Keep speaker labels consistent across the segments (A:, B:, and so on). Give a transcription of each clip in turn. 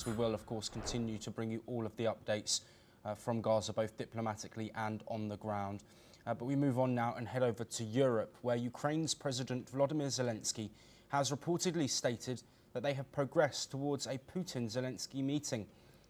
A: We will, of course, continue to bring you all of the updates from Gaza, both diplomatically and on the ground. But we move on now and head over to Europe, where Ukraine's President Volodymyr Zelenskyy has reportedly stated that they have progressed towards a Putin-Zelenskyy meeting.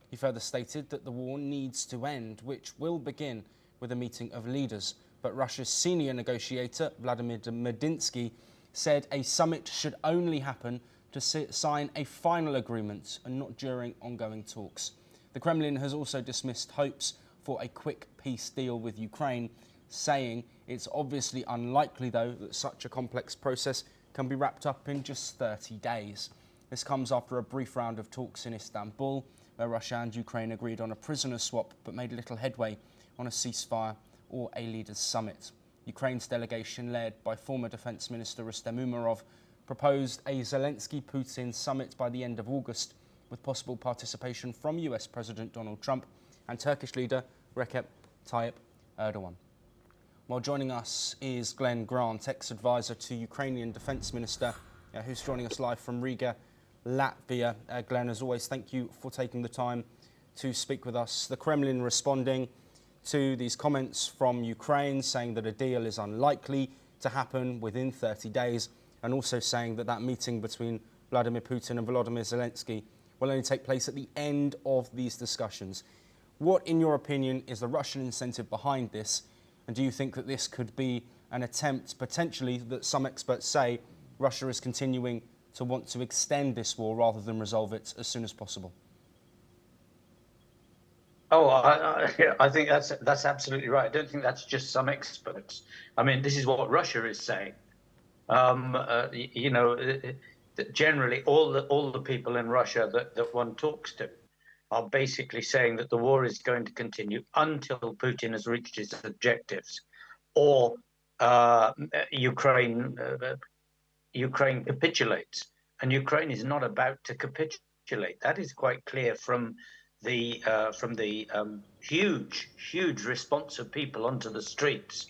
A: He further stated that the war needs to end, which will begin with a meeting of leaders. But Russia's senior negotiator, Vladimir Medinsky, said a summit should only happen to sign a final agreement and not during ongoing talks. The Kremlin has also dismissed hopes for a quick peace deal with Ukraine, saying it's obviously unlikely, though, that such a complex process can be wrapped up in just 30 days. This comes after a brief round of talks in Istanbul, where Russia and Ukraine agreed on a prisoner swap but made little headway on a ceasefire or a leaders' summit. Ukraine's delegation, led by former Defence Minister Rustem Umerov, proposed a Zelensky-Putin summit by the end of August, with possible participation from US President Donald Trump and Turkish leader Recep Tayyip Erdogan. While joining us is Glenn Grant, ex-advisor to Ukrainian Defence Minister, who's joining us live from Riga, Latvia. Glenn, as always, thank you for taking the time to speak with us. The Kremlin responding to these comments from Ukraine, saying that a deal is unlikely to happen within 30 days, and also saying that that meeting between Vladimir Putin and Volodymyr Zelenskyy will only take place at the end of these discussions. What, in your opinion, is the Russian incentive behind this? And do you think that this could be an attempt, potentially, that some experts say Russia is continuing to want to extend this war rather than resolve it as soon as possible?
B: Oh, I think that's absolutely right. I don't think that's just some experts. I mean, this is what Russia is saying. Generally, all the people in Russia that one talks to are basically saying that the war is going to continue until Putin has reached his objectives, or Ukraine capitulates. And Ukraine is not about to capitulate. That is quite clear from the huge response of people onto the streets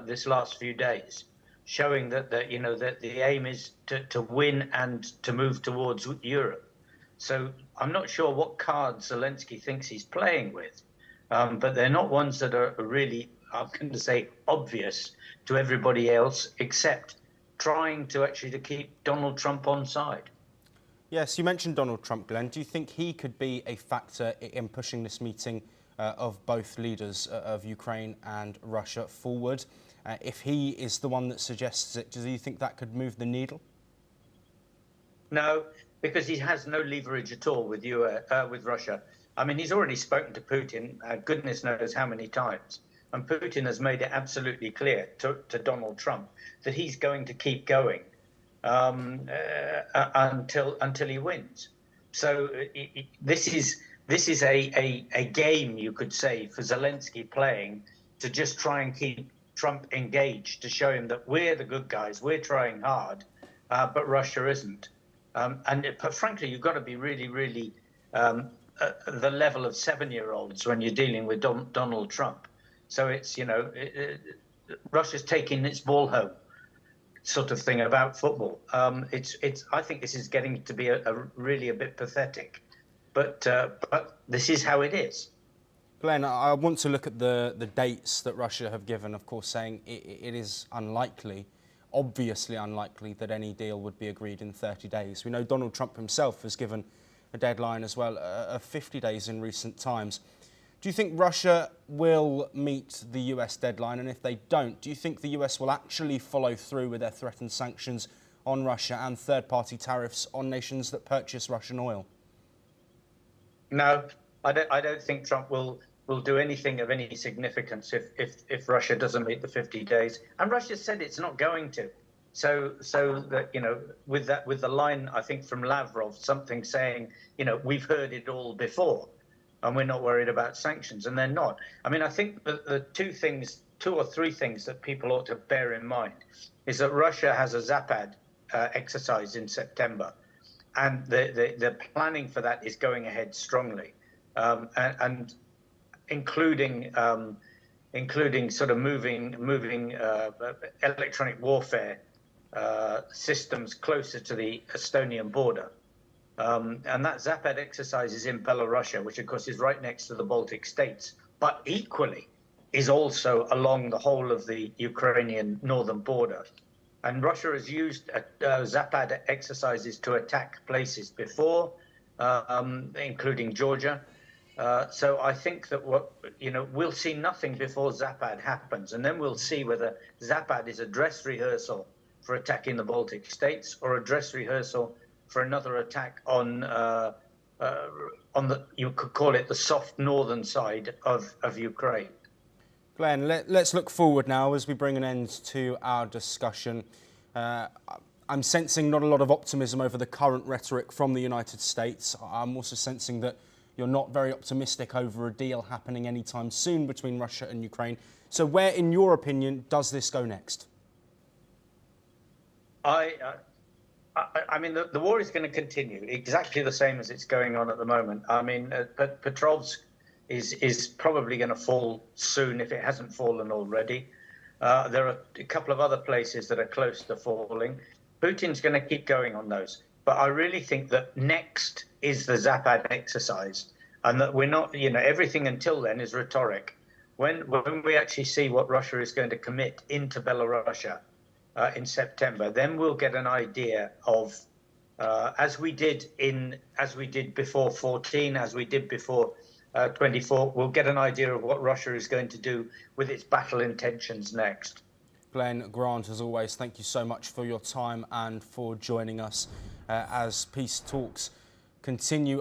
B: this last few days, showing that the aim is to win and to move towards Europe. So I'm not sure what cards Zelenskyy thinks he's playing with, but they're not ones that are really, I'm going to say, obvious to everybody else, except trying to keep Donald Trump on side.
A: Yes, you mentioned Donald Trump, Glenn. Do you think he could be a factor in pushing this meeting of both leaders of Ukraine and Russia forward? If he is the one that suggests it, do you think that could move the needle?
B: No, because he has no leverage at all with Russia. I mean, he's already spoken to Putin, goodness knows how many times. And Putin has made it absolutely clear to Donald Trump that he's going to keep going until he wins. So this is a game, you could say, for Zelenskyy playing to just try and keep Trump engaged, to show him that we're the good guys, we're trying hard, but Russia isn't. But frankly, you've got to be really the level of 7-year-olds when you're dealing with Donald Trump. So it's, Russia's taking its ball home sort of thing about football. I think this is getting to be really a bit pathetic, but this is how it is.
A: Glenn, I want to look at the dates that Russia have given, of course, saying it is unlikely, obviously unlikely, that any deal would be agreed in 30 days. We know Donald Trump himself has given a deadline as well of 50 days in recent times. Do you think Russia will meet the US deadline? And if they don't, do you think the US will actually follow through with their threatened sanctions on Russia and third-party tariffs on nations that purchase Russian oil?
B: No, I don't think Trump will do anything of any significance if Russia doesn't meet the 50 days. And Russia said it's not going to. So that, with the line, I think, from Lavrov, something saying, we've heard it all before, and we're not worried about sanctions, and they're not. I mean, I think the two or three things that people ought to bear in mind is that Russia has a Zapad exercise in September, and the planning for that is going ahead strongly, and including sort of moving electronic warfare systems closer to the Estonian border. And that Zapad exercise is in Belarusia, which of course is right next to the Baltic states, but equally is also along the whole of the Ukrainian northern border. And Russia has used Zapad exercises to attack places before, including Georgia. So I think that we'll see nothing before Zapad happens, and then we'll see whether Zapad is a dress rehearsal for attacking the Baltic states or a dress rehearsal for another attack on you could call it the soft northern side of Ukraine.
A: Glenn, let's look forward now as we bring an end to our discussion. I'm sensing not a lot of optimism over the current rhetoric from the United States. I'm also sensing that you're not very optimistic over a deal happening anytime soon between Russia and Ukraine. So where, in your opinion, does this go next?
B: I mean, the war is going to continue exactly the same as it's going on at the moment. I mean, Petrovsk is probably going to fall soon if it hasn't fallen already. There are a couple of other places that are close to falling. Putin's going to keep going on those. But I really think that next is the Zapad exercise, and that we're not, everything until then is rhetoric. When we actually see what Russia is going to commit into Belarusia in September, then we'll get an idea of, as we did before 14, as we did before 24, we'll get an idea of what Russia is going to do with its battle intentions next.
A: Glenn Grant, as always, thank you so much for your time and for joining us as peace talks continue.